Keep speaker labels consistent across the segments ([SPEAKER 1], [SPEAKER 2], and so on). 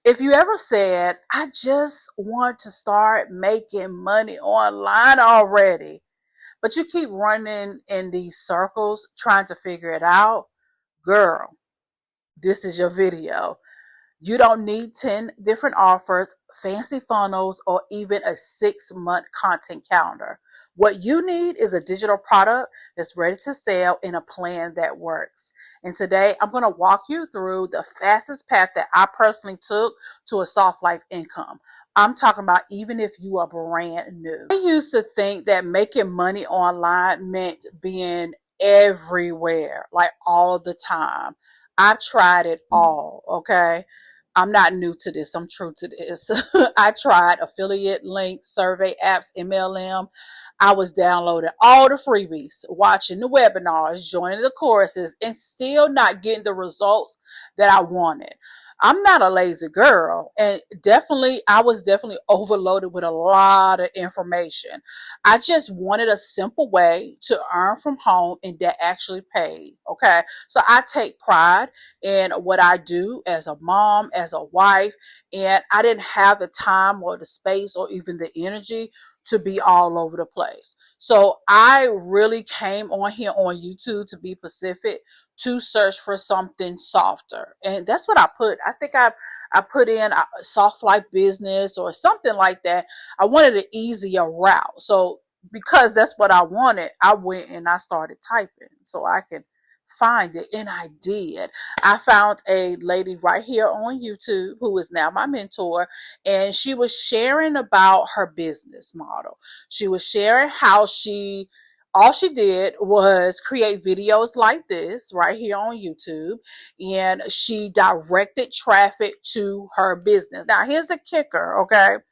[SPEAKER 1] If you ever said, I just want to start making money online already, but you keep running in these circles trying to figure it out, girl, this is your video. You don't need 10 different offers, fancy funnels, or even a 6-month content calendar. What you need is a digital product that's ready to sell and a plan that works. And today I'm going to walk you through the fastest path that I personally took to a soft life income. I'm talking about even if you are brand new. I used to think that making money online meant being everywhere, like all the time. I've tried it all, okay? I'm not new to this. I'm true to this. I tried affiliate links, survey apps, MLM. I was downloading all the freebies, watching the webinars, joining the courses, and still not getting the results that I wanted. I'm not a lazy girl, and I was definitely overloaded with a lot of information. I just wanted a simple way to earn from home and that actually paid. Okay. So I take pride in what I do as a mom, as a wife, and I didn't have the time or the space or even the energy to be all over the place. So I really came on here on YouTube, to be specific, to search for something softer. And that's what I put. I think I put in a soft life business or something like that. I wanted an easier route. So because that's what I wanted, I went and I started typing so I could find it, and I did. I found a lady right here on YouTube who is now my mentor, and she was sharing about her business model. She was sharing how all she did was create videos like this right here on YouTube, and she directed traffic to her business. Now, here's the kicker, okay?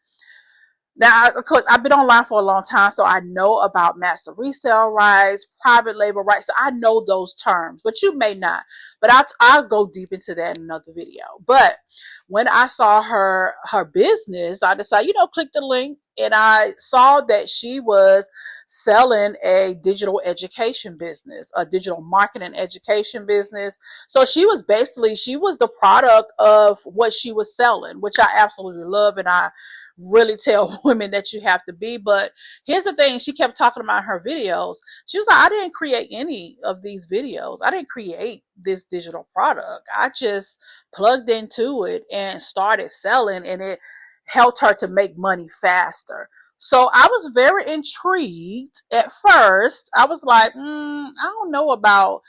[SPEAKER 1] Now, of course, I've been online for a long time, so I know about master resale rights, private label rights. So I know those terms, but you may not. But I'll go deep into that in another video. But when I saw her business, I decided, click the link, and I saw that she was selling a digital education business, a digital marketing education business. So she was the product of what she was selling, which I absolutely love, and I really tell women that you have to be. But here's the thing, she kept talking about her videos. She was like, I didn't create any of these videos. I didn't create this digital product. I just plugged into it and started selling, and it helped her to make money faster. So I was very intrigued at first. I was like, I don't know about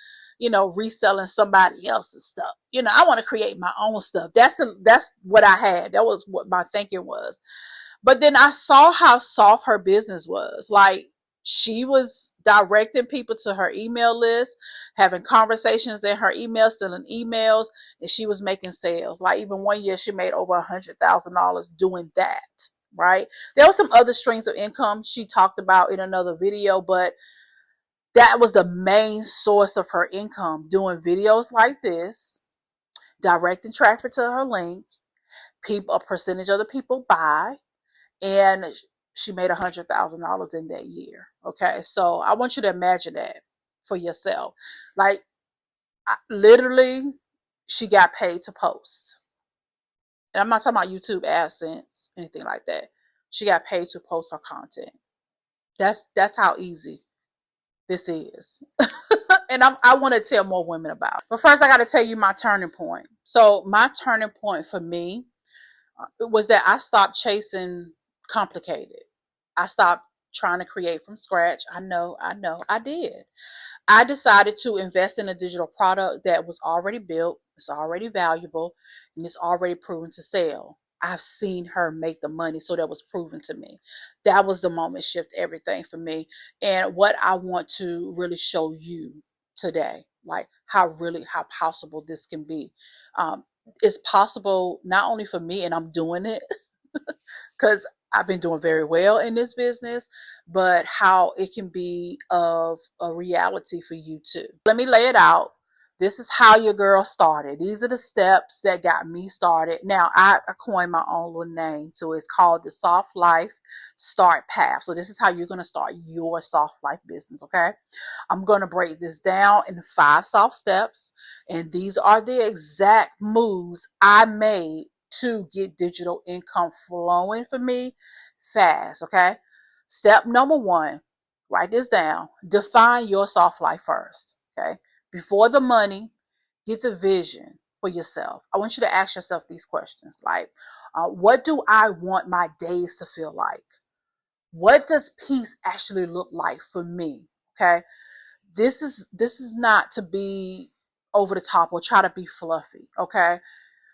[SPEAKER 1] reselling somebody else's stuff. I want to create my own stuff. That's what I had. That was what my thinking was. But then I saw how soft her business was. Like, she was directing people to her email list, having conversations in her email, sending emails, and she was making sales. Like, even one year she made over $100,000 doing that. Right? There were some other streams of income she talked about in another video, but that was the main source of her income, doing videos like this, directing traffic to her link. A percentage of the people buy, and she made $100,000 in that year. Okay, so I want you to imagine that for yourself. Like, literally, she got paid to post, and I'm not talking about YouTube AdSense, anything like that. She got paid to post her content. That's how easy this is. And I want to tell more women about it. But first, I got to tell you my turning point. So my turning point for me was that I stopped chasing complicated. I stopped trying to create from scratch. I know, I did. I decided to invest in a digital product that was already built, it's already valuable, and it's already proven to sell. I've seen her make the money, so that was proven to me. That was the moment shift everything for me. And what I want to really show you today, like how possible this can be. It's possible not only for me, and I'm doing it because I've been doing very well in this business, but how it can be of a reality for you too. Let me lay it out. This is how your girl started. These are the steps that got me started. Now, I coined my own little name to it. It's called the Soft Life Start Path. So this is how you're going to start your soft life business, okay? I'm going to break this down in 5 soft steps, and these are the exact moves I made to get digital income flowing for me fast. Okay. Step number one, write this down. Define your soft life first. Okay. Before the money, get the vision for yourself. I want you to ask yourself these questions like, what do I want my days to feel like? What does peace actually look like for me? Okay. This is not to be over the top or try to be fluffy. Okay.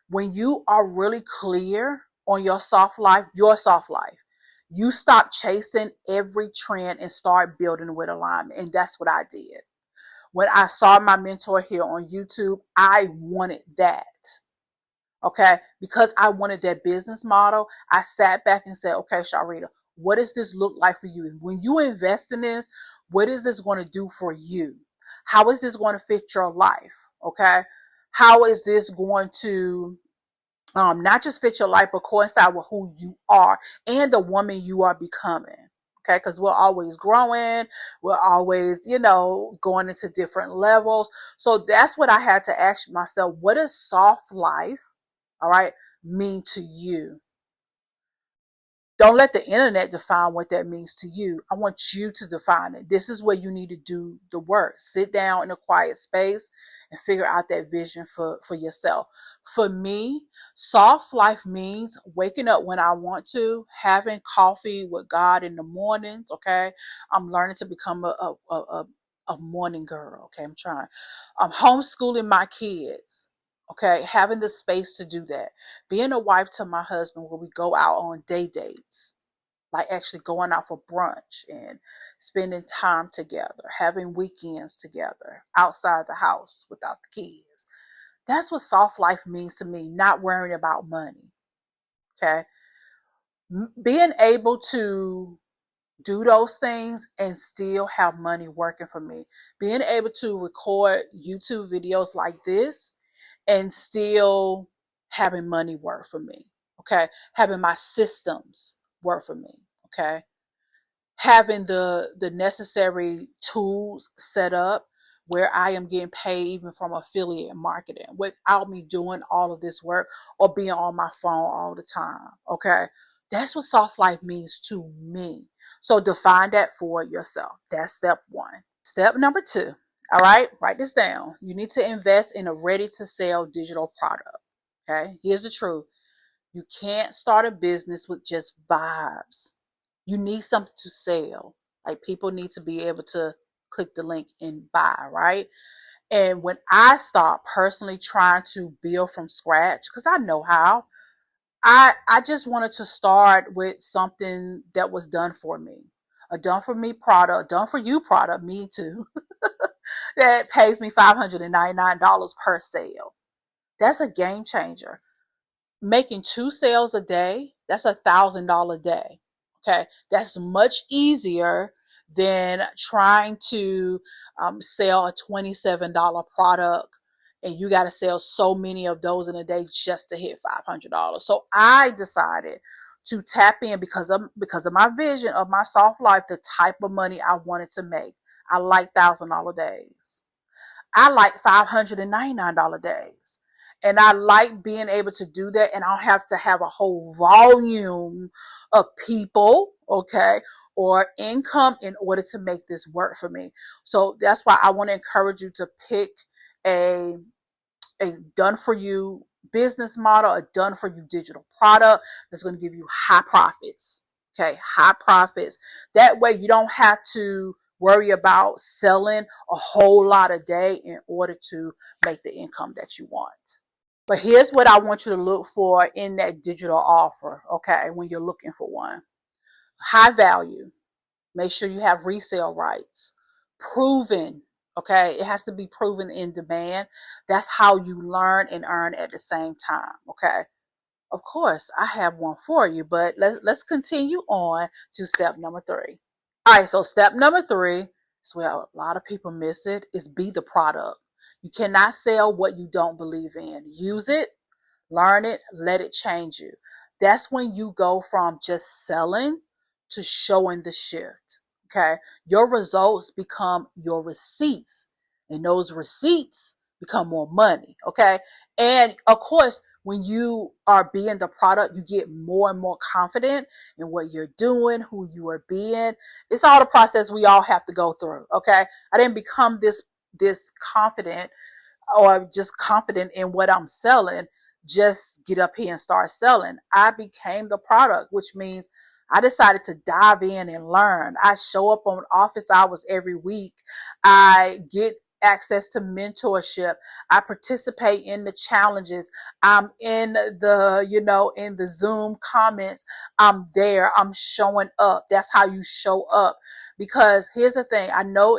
[SPEAKER 1] When you are really clear on your soft life, you stop chasing every trend and start building with alignment. And that's what I did. When I saw my mentor here on YouTube, I wanted that. Okay. Because I wanted that business model, I sat back and said, okay, Sharlrita, what does this look like for you? When you invest in this, what is this going to do for you? How is this going to fit your life? Okay. How is this going to not just fit your life, but coincide with who you are and the woman you are becoming? Okay, because we're always growing, we're always, going into different levels. So that's what I had to ask myself. What does soft life, all right, mean to you? Don't let the internet define what that means to you. I want you to define it. This is where you need to do the work. Sit down in a quiet space and figure out that vision for yourself. For me, soft life means waking up when I want to, having coffee with God in the mornings. Okay. I'm learning to become a morning girl. Okay. I'm trying. I'm homeschooling my kids. Okay, having the space to do that. Being a wife to my husband where we go out on day dates, like actually going out for brunch and spending time together, having weekends together outside the house without the kids. That's what soft life means to me, not worrying about money. Okay, being able to do those things and still have money working for me. Being able to record YouTube videos like this and still having money work for me. Okay. Having my systems work for me. Okay. Having the necessary tools set up where I am getting paid even from affiliate marketing without me doing all of this work or being on my phone all the time. Okay. That's what soft life means to me. So define that for yourself. That's step one. Step number two. All right, write this down. You need to invest in a ready to sell digital product. Okay, here's the truth. You can't start a business with just vibes. You need something to sell. Like people need to be able to click the link and buy, right? And when I stopped personally trying to build from scratch, because I know how, I just wanted to start with something that was done for me. A done for me product, done for you product, me too, that pays me $599 per sale. That's a game changer. Making 2 sales a day, that's $1,000 a day. Okay. That's much easier than trying to sell a $27 product and you got to sell so many of those in a day just to hit $500. So I decided to tap in because of my vision of my soft life, the type of money I wanted to make. I like $1,000 days. I like $599 days. And I like being able to do that. And I don't have to have a whole volume of people, okay, or income in order to make this work for me. So that's why I want to encourage you to pick a done for you business model, a done for you digital product that's going to give you high profits. Okay, high profits. That way you don't have to worry about selling a whole lot a day in order to make the income that you want. But here's what I want you to look for in that digital offer, okay, when you're looking for one. High value. Make sure you have resale rights. Proven, okay? It has to be proven in demand. That's how you learn and earn at the same time, okay? Of course, I have one for you, but let's continue on to step number 3. All right, so step number 3 is where a lot of people miss it, is be the product. You cannot sell what you don't believe in. Use it, learn it, let it change you. That's when you go from just selling to showing the shift. Okay. Your results become your receipts, and those receipts become more money. Okay. And of course, when you are being the product, you get more and more confident in what you're doing, who you are being. It's all the process we all have to go through. Okay. I didn't become this confident or just confident in what I'm selling, just get up here and start selling. I became the product, which means I decided to dive in and learn. I show up on office hours every week. I get access to mentorship. I participate in the challenges. I'm in in the Zoom comments. I'm there. I'm showing up. That's how you show up. Because here's the thing. I know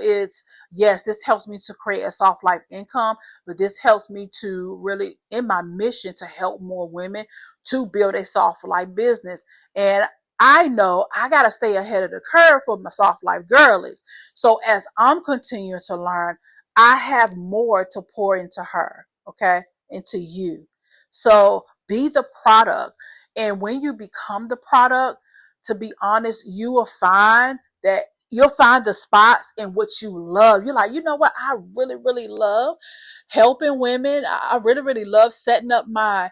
[SPEAKER 1] yes, this helps me to create a soft life income, but this helps me to really, in my mission, to help more women to build a soft life business. And I know I got to stay ahead of the curve for my soft life girlies. So as I'm continuing to learn, I have more to pour into her, okay, into you. So be the product. And when you become the product, to be honest, you'll find the spots in which you love. You're like, you know what? I really, really love helping women. I really, really love setting up my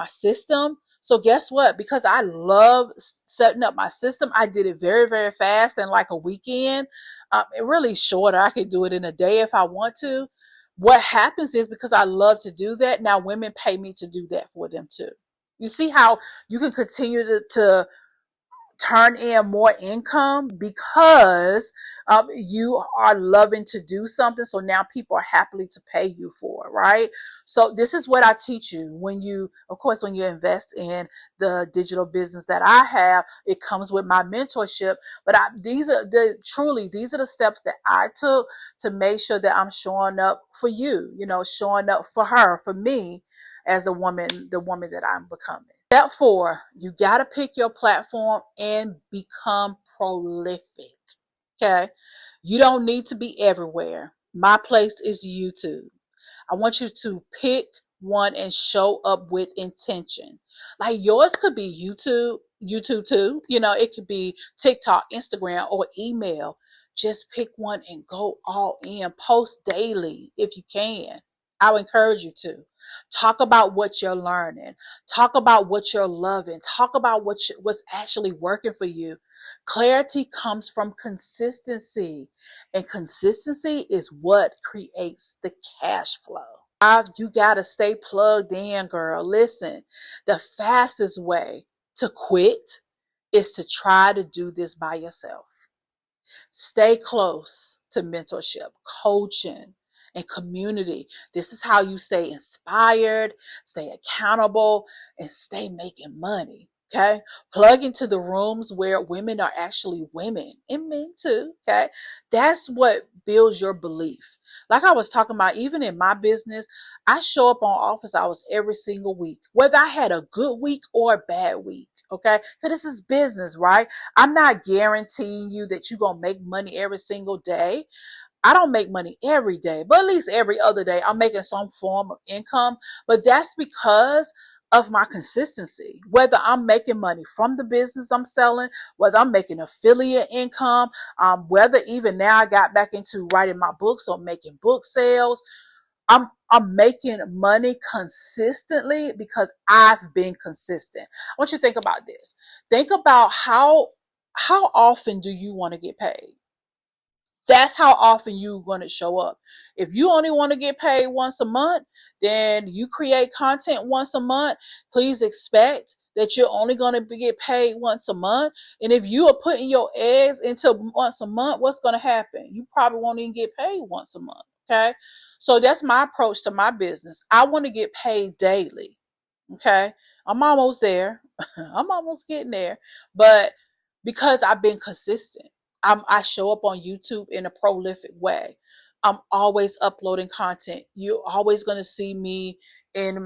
[SPEAKER 1] system. So guess what? Because I love setting up my system, I did it very, very fast in like a weekend. It really shorter. I could do it in a day if I want to. What happens is because I love to do that, now women pay me to do that for them too. You see how you can continue to turn in more income because you are loving to do something. So now people are happily to pay you for it, right? So this is what I teach you when of course, when you invest in the digital business that I have, it comes with my mentorship. But these are the steps that I took to make sure that I'm showing up for you, showing up for her, for me, as the woman that I'm becoming. Step 4, you got to pick your platform and become prolific. Okay. You don't need to be everywhere. My place is YouTube. I want you to pick one and show up with intention. Like yours could be YouTube too. It could be TikTok, Instagram, or email. Just pick one and go all in. Post daily if you can. I would encourage you to. Talk about what you're learning. Talk about what you're loving. Talk about what's actually working for you. Clarity comes from consistency, and consistency is what creates the cash flow. You got to stay plugged in, girl. Listen, the fastest way to quit is to try to do this by yourself. Stay close to mentorship, coaching, and community. This is how you stay inspired, stay accountable, and stay making money. Okay. Plug into the rooms where women are actually women, and men too. Okay. That's what builds your belief. Like I was talking about, even in my business, I show up on office hours every single week, whether I had a good week or a bad week. Okay. Because this is business, right? I'm not guaranteeing you that you're going to make money every single day. I don't make money every day, but at least every other day I'm making some form of income. But that's because of my consistency. Whether I'm making money from the business I'm selling, whether I'm making affiliate income, whether even now I got back into writing my books or making book sales, I'm making money consistently because I've been consistent. I want you to think about this. Think about how often do you want to get paid? That's how often you're going to show up. If you only want to get paid once a month, then you create content once a month. Please expect that you're only going to get paid once a month. And if you are putting your eggs into once a month, what's going to happen? You probably won't even get paid once a month. Okay. So that's my approach to my business. I want to get paid daily. Okay. I'm almost there. I'm almost getting there. But because I've been consistent, I show up on YouTube in a prolific way. I'm always uploading content. You're always going to see me in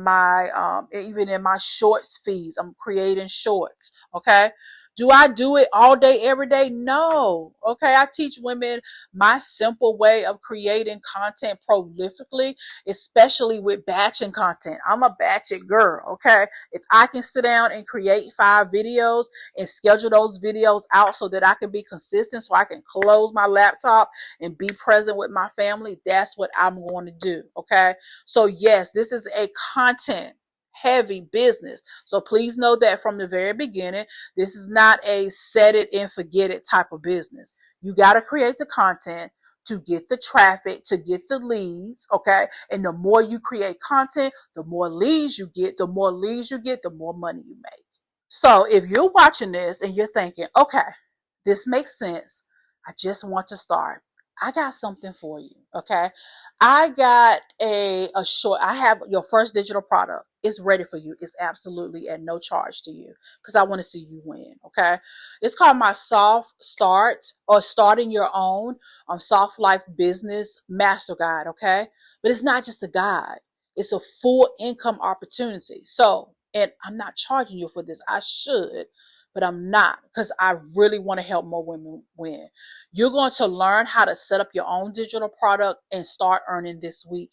[SPEAKER 1] even in my shorts feeds. I'm creating shorts. Okay. Do I do it all day, every day? No. Okay. I teach women my simple way of creating content prolifically, especially with batching content. I'm a batching girl. Okay. If I can sit down and create 5 videos and schedule those videos out so that I can be consistent, so I can close my laptop and be present with my family, that's what I'm going to do. Okay. So yes, this is a content heavy business. So please know that from the very beginning, this is not a set it and forget it type of business. You got to create the content to get the traffic, to get the leads, okay? And the more you create content, the more leads you get, the more leads you get, the more money you make. So if you're watching this and you're thinking, okay, this makes sense, I just want to start, I got something for you, okay? I got I have your first digital product. It's ready for you. It's absolutely at no charge to you because I want to see you win, okay? It's called my Soft Start or Starting Your Own Soft Life Business Master Guide, okay? But it's not just a guide. It's a full income opportunity. So, and I'm not charging you for this. I should, but I'm not because I really want to help more women win. You're going to learn how to set up your own digital product and start earning this week.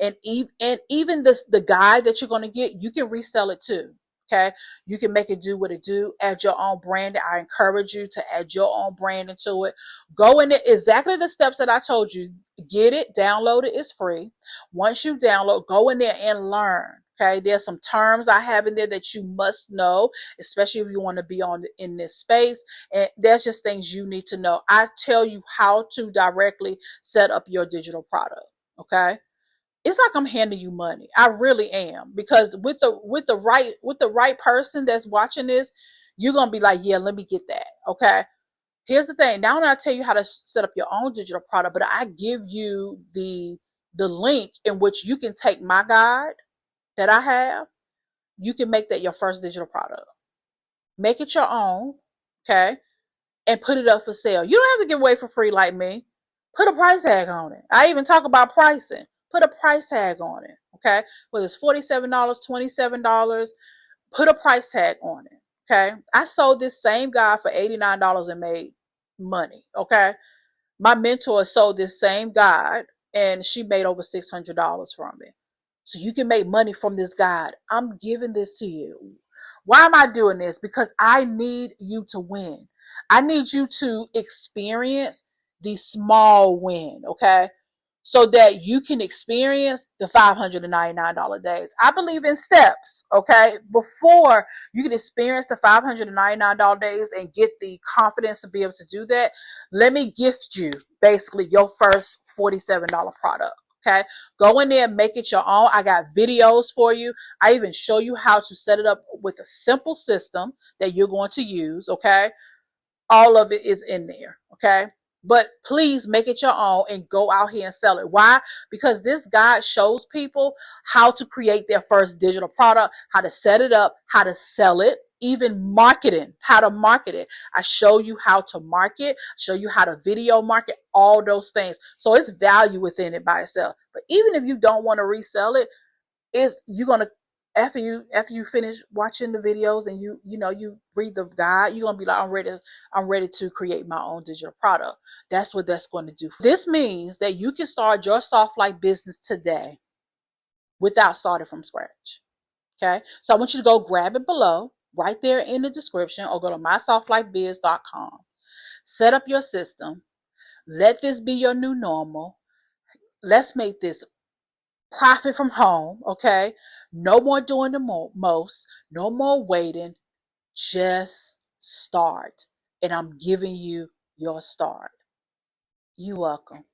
[SPEAKER 1] And even the guide that you're going to get, you can resell it too. Okay. You can make it do what it do, add your own brand. I encourage you to add your own brand into it. Go in it, exactly the steps that I told you. Get it, download it, it's free. Once you download, go in there and learn. Okay, there's some terms I have in there that you must know, especially if you want to be in this space. And there's just things you need to know. I tell you how to directly set up your digital product. Okay, it's like I'm handing you money. I really am, because with the right person that's watching this, you're gonna be like, yeah, let me get that. Okay. Here's the thing. Now I tell you how to set up your own digital product, but I give you the link in which you can take my guide that I have. You can make that your first digital product. Make it your own, okay? And put it up for sale. You don't have to give away for free like me. Put a price tag on it. I even talk about pricing. Put a price tag on it, okay? Whether it's $47, $27, put a price tag on it, okay? I sold this same guy for $89 and made money, okay? My mentor sold this same guide and she made over $600 from it. So you can make money from this guide. I'm giving this to you. Why am I doing this? Because I need you to win. I need you to experience the small win, okay? So that you can experience the $599 days. I believe in steps, okay? Before you can experience the $599 days and get the confidence to be able to do that, let me gift you basically your first $47 product. Okay, go in there, make it your own. I got videos for you. I even show you how to set it up with a simple system that you're going to use. Okay, all of it is in there. Okay, but please make it your own and go out here and sell it. Why? Because this guide shows people how to create their first digital product, how to set it up, how to sell it, even marketing, how to market it. I show you how to market, show you how to video market, all those things. So it's value within it by itself. But even if you don't want to resell it, you're gonna, after you finish watching the videos and you read the guide, you're gonna be like, I'm ready to create my own digital product. That's what that's going to do. This means that you can start your soft life business today without starting from scratch. Okay, so I want you to go grab it below, right there in the description, or go to mysoftlifebiz.com. Set up your system. Let this be your new normal. Let's make this profit from home, okay? No more doing the most, no more waiting. Just start. And I'm giving you your start. You're welcome.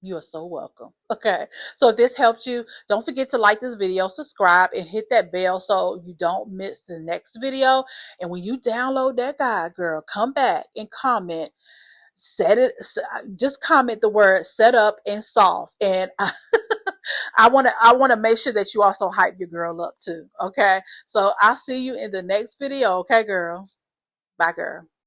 [SPEAKER 1] You are so welcome. Okay. So if this helped you, don't forget to like this video, subscribe, and hit that bell so you don't miss the next video. And when you download that guide, girl, come back and comment. Just comment the word set up and soft. And I want to make sure that you also hype your girl up too. Okay. So I'll see you in the next video. Okay, girl. Bye, girl.